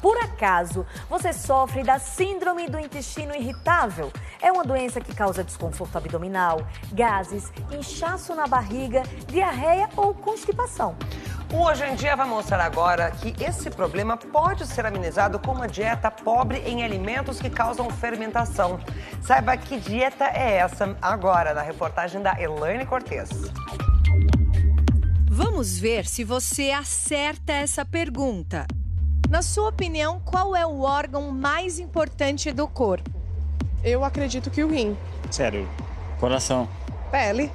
Por acaso, você sofre da síndrome do intestino irritável? É uma doença que causa desconforto abdominal, gases, inchaço na barriga, diarreia ou constipação. O Hoje em Dia vai mostrar agora que esse problema pode ser amenizado com uma dieta pobre em alimentos que causam fermentação. Saiba que dieta é essa agora na reportagem da Elaine Cortez. Vamos ver se você acerta essa pergunta. Na sua opinião, qual é o órgão mais importante do corpo? Eu acredito que o rim. Sério, coração. Pele.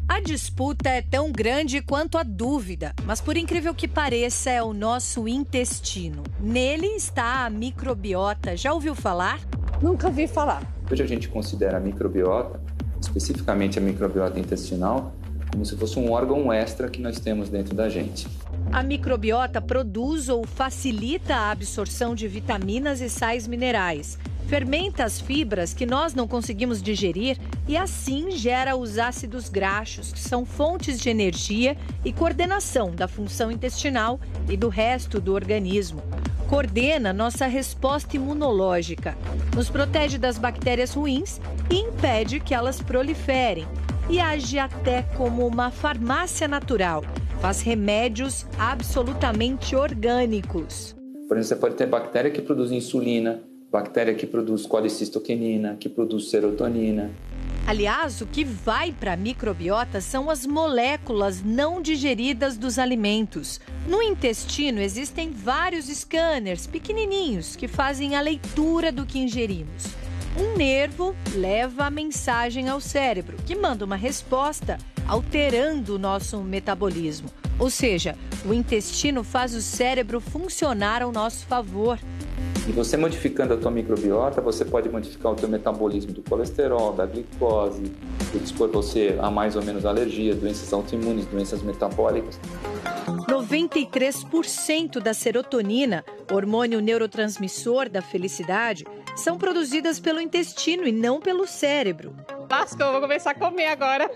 A disputa é tão grande quanto a dúvida, mas por incrível que pareça, é o nosso intestino. Nele está a microbiota. Já ouviu falar? Nunca vi falar. Hoje a gente considera a microbiota, especificamente a microbiota intestinal, como se fosse um órgão extra que nós temos dentro da gente. A microbiota produz ou facilita a absorção de vitaminas e sais minerais, fermenta as fibras que nós não conseguimos digerir e assim gera os ácidos graxos, que são fontes de energia e coordenação da função intestinal e do resto do organismo. Coordena nossa resposta imunológica, nos protege das bactérias ruins e impede que elas proliferem. E age até como uma farmácia natural. Faz remédios absolutamente orgânicos. Por exemplo, você pode ter bactéria que produz insulina, bactéria que produz colicistoquinina, que produz serotonina. Aliás, o que vai para a microbiota são as moléculas não digeridas dos alimentos. No intestino existem vários scanners pequenininhos que fazem a leitura do que ingerimos. Um nervo leva a mensagem ao cérebro, que manda uma resposta alterando o nosso metabolismo. Ou seja, o intestino faz o cérebro funcionar ao nosso favor. E você modificando a tua microbiota, você pode modificar o teu metabolismo do colesterol, da glicose, expor você a mais ou menos alergia, doenças autoimunes, doenças metabólicas. 93% da serotonina, hormônio neurotransmissor da felicidade, são produzidas pelo intestino e não pelo cérebro. Lascou, vou começar a comer agora.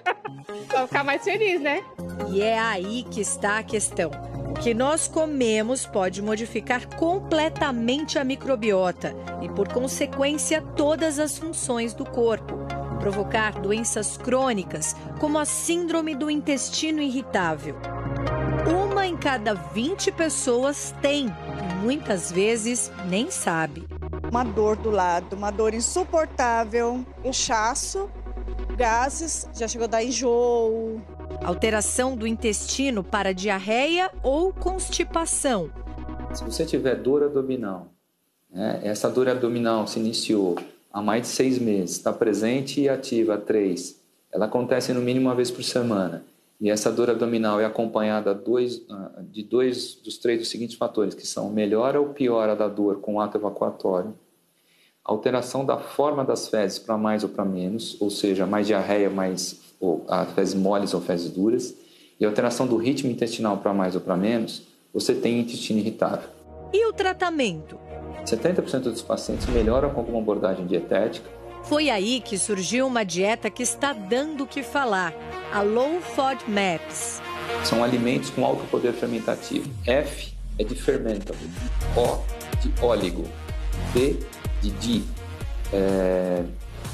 Vou ficar mais feliz, né? E é aí que está a questão. O que nós comemos pode modificar completamente a microbiota e, por consequência, todas as funções do corpo. Provocar doenças crônicas, como a síndrome do intestino irritável. 1 em cada 20 pessoas tem, e muitas vezes nem sabe. Uma dor do lado, uma dor insuportável, inchaço, gases, já chegou a dar enjoo. Alteração do intestino para diarreia ou constipação. Se você tiver dor abdominal, essa dor abdominal se iniciou há mais de 6 meses, está presente e ativa há 3, ela acontece no mínimo uma vez por semana, e essa dor abdominal é acompanhada de dois dos 3 dos seguintes fatores, que são melhora ou piora da dor com ato evacuatório, alteração da forma das fezes para mais ou para menos, ou seja, mais diarreia, ou fezes moles ou fezes duras, e alteração do ritmo intestinal para mais ou para menos, você tem intestino irritável. E o tratamento? 70% dos pacientes melhoram com alguma abordagem dietética. Foi aí que surgiu uma dieta que está dando o que falar, a Low FODMAPs. São alimentos com alto poder fermentativo. F é de fermentable, O de óligo, D de di,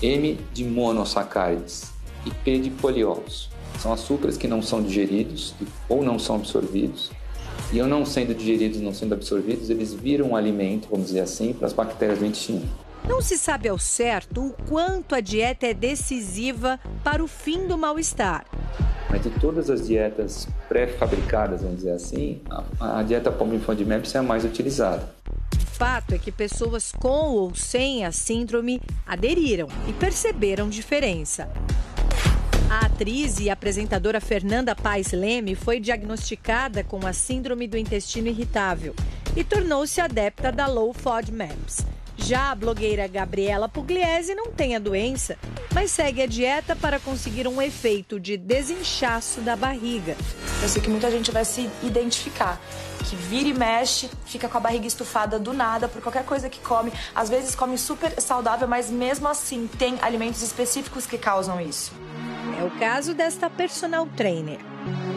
M de monossacárides e P de poliols. São açúcares que não são digeridos ou não são absorvidos. E eu não sendo digeridos, não sendo absorvidos, eles viram um alimento, vamos dizer assim, para as bactérias do intestino. Não se sabe ao certo o quanto a dieta é decisiva para o fim do mal-estar. Mas de todas as dietas pré-fabricadas, vamos dizer assim, a dieta FODMAPs é a mais utilizada. O fato é que pessoas com ou sem a síndrome aderiram e perceberam diferença. A atriz e apresentadora Fernanda Paes Leme foi diagnosticada com a síndrome do intestino irritável e tornou-se adepta da Low FODMAPs. Já a blogueira Gabriela Pugliese não tem a doença, mas segue a dieta para conseguir um efeito de desinchaço da barriga. Eu sei que muita gente vai se identificar, que vira e mexe, fica com a barriga estufada do nada por qualquer coisa que come. Às vezes come super saudável, mas mesmo assim tem alimentos específicos que causam isso. É o caso desta personal trainer.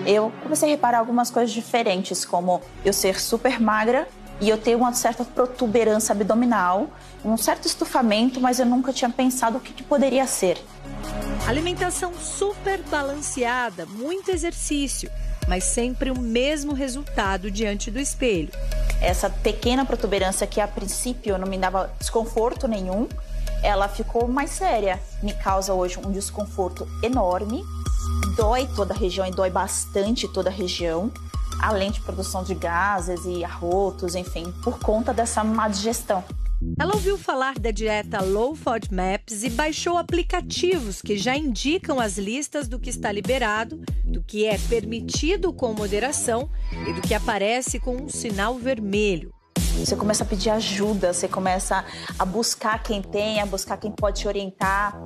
Eu comecei a reparar algumas coisas diferentes, como eu ser super magra E eu tenho uma certa protuberância abdominal, um certo estufamento, mas eu nunca tinha pensado o que poderia ser. Alimentação super balanceada, muito exercício, mas sempre o mesmo resultado diante do espelho. Essa pequena protuberância que a princípio não me dava desconforto nenhum, ela ficou mais séria. Me causa hoje um desconforto enorme, dói toda a região e dói bastante toda a região, além de produção de gases e arrotos, enfim, por conta dessa má digestão. Ela ouviu falar da dieta Low FODMAPs e baixou aplicativos que já indicam as listas do que está liberado, do que é permitido com moderação e do que aparece com um sinal vermelho. Você começa a pedir ajuda, você começa a buscar quem tem, a buscar quem pode te orientar.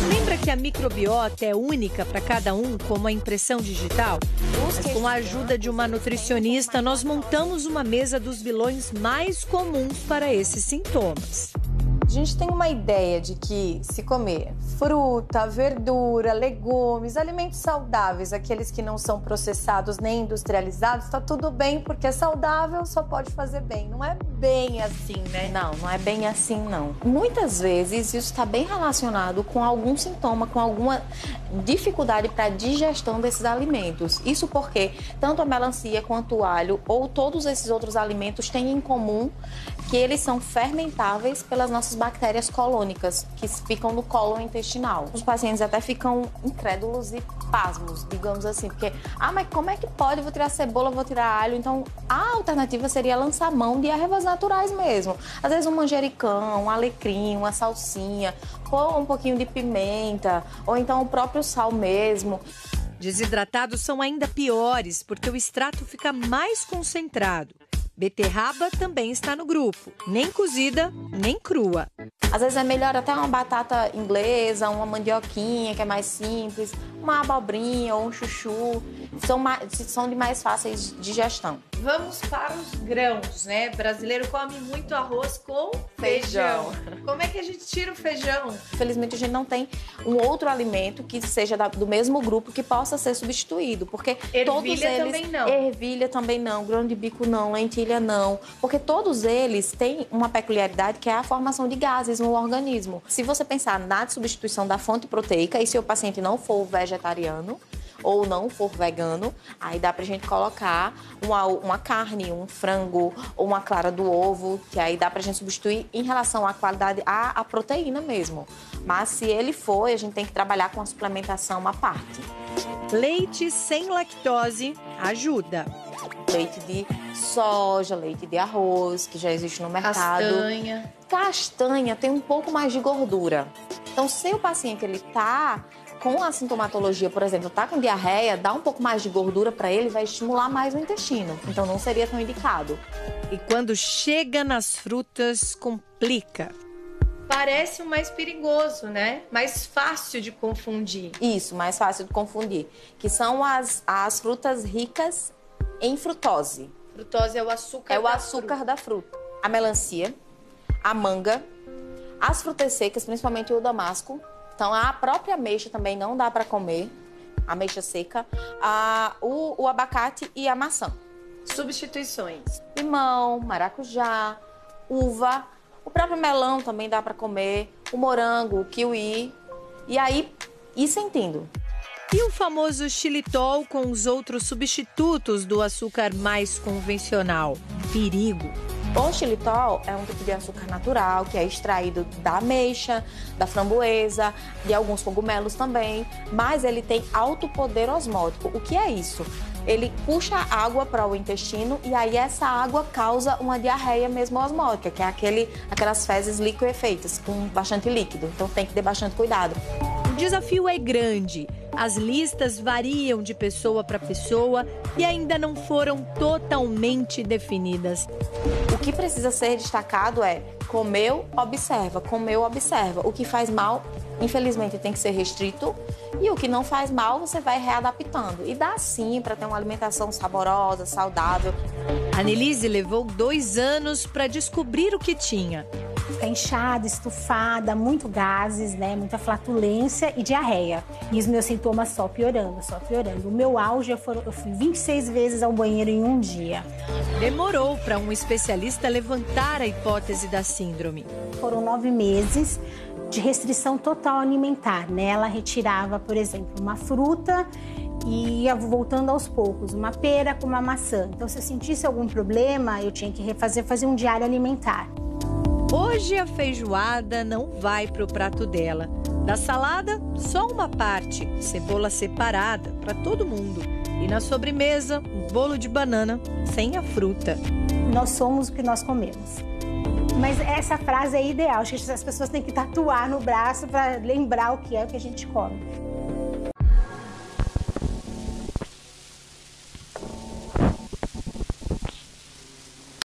Lembra que a microbiota é única para cada um, como a impressão digital? Mas com a ajuda de uma nutricionista, nós montamos uma mesa dos vilões mais comuns para esses sintomas. A gente tem uma ideia de que se comer fruta, verdura, legumes, alimentos saudáveis, aqueles que não são processados nem industrializados, está tudo bem porque é saudável, só pode fazer bem. Não é bem assim, né? Não é bem assim, não. Muitas vezes isso está bem relacionado com algum sintoma, com alguma dificuldade para a digestão desses alimentos. Isso porque tanto a melancia quanto o alho ou todos esses outros alimentos têm em comum que eles são fermentáveis pelas nossas bactérias colônicas, que ficam no cólon intestinal. Os pacientes até ficam incrédulos e pasmos, digamos assim, porque, mas como é que pode? Eu vou tirar cebola, vou tirar alho. Então, a alternativa seria lançar mão de ervas naturais mesmo. Às vezes um manjericão, um alecrim, uma salsinha, pôr um pouquinho de pimenta, ou então o próprio sal mesmo. Desidratados são ainda piores, porque o extrato fica mais concentrado. Beterraba também está no grupo, nem cozida, nem crua. Às vezes é melhor até uma batata inglesa, uma mandioquinha, que é mais simples, uma abobrinha ou um chuchu, são de mais fáceis de digestão. Vamos para os grãos, né? O brasileiro come muito arroz com feijão. Como é que a gente tira o feijão? Infelizmente, a gente não tem um outro alimento que seja do mesmo grupo que possa ser substituído, porque todos eles... também não. Ervilha também não, grão de bico não, lentilha não, porque todos eles têm uma peculiaridade que é a formação de gases no organismo. Se você pensar na substituição da fonte proteica, e se o paciente não for vegetariano, ou não for vegano, aí dá pra gente colocar uma carne, um frango ou uma clara do ovo, que aí dá pra gente substituir em relação à qualidade, à proteína mesmo. Mas se ele for, a gente tem que trabalhar com a suplementação à parte. Leite sem lactose ajuda. Leite de soja, leite de arroz, que já existe no mercado. Castanha. Castanha tem um pouco mais de gordura. Então, se o paciente ele tá com a sintomatologia, por exemplo, tá com diarreia, dá um pouco mais de gordura para ele, vai estimular mais o intestino. Então não seria tão indicado. E quando chega nas frutas, complica. Parece o mais perigoso, né? Mais fácil de confundir. Isso, mais fácil de confundir. Que são as frutas ricas em frutose. Frutose é o açúcar da fruta. É o açúcar da fruta. A melancia, a manga, as frutas secas, principalmente o damasco. Então, a própria ameixa também não dá para comer, a ameixa seca, o abacate e a maçã. Substituições. Limão, maracujá, uva, o próprio melão também dá para comer, o morango, o kiwi, e aí ir sentindo. E o famoso xilitol com os outros substitutos do açúcar mais convencional? Perigo. O xilitol é um tipo de açúcar natural que é extraído da ameixa, da framboesa, de alguns cogumelos também, mas ele tem alto poder osmótico. O que é isso? Ele puxa água para o intestino e aí essa água causa uma diarreia mesmo osmótica, que é aquelas fezes liquefeitas com bastante líquido. Então tem que ter bastante cuidado. O desafio é grande. As listas variam de pessoa para pessoa e ainda não foram totalmente definidas. O que precisa ser destacado é comeu, observa, comeu, observa. O que faz mal, infelizmente, tem que ser restrito e o que não faz mal, você vai readaptando. E dá sim para ter uma alimentação saborosa, saudável. A Nelise levou 2 anos para descobrir o que tinha. Ficar inchada, estufada, muito gases, né? Muita flatulência e diarreia. E os meus sintomas só piorando, só piorando. O meu auge, eu fui 26 vezes ao banheiro em um dia. Demorou para um especialista levantar a hipótese da síndrome. Foram 9 meses de restrição total alimentar, né? Ela retirava, por exemplo, uma fruta e ia voltando aos poucos, uma pera com uma maçã. Então, se eu sentisse algum problema, eu tinha que fazer um diário alimentar. Hoje a feijoada não vai para o prato dela. Da salada, só uma parte, cebola separada para todo mundo. E na sobremesa, um bolo de banana sem a fruta. Nós somos o que nós comemos. Mas essa frase é ideal, acho que as pessoas têm que tatuar no braço para lembrar o que é o que a gente come.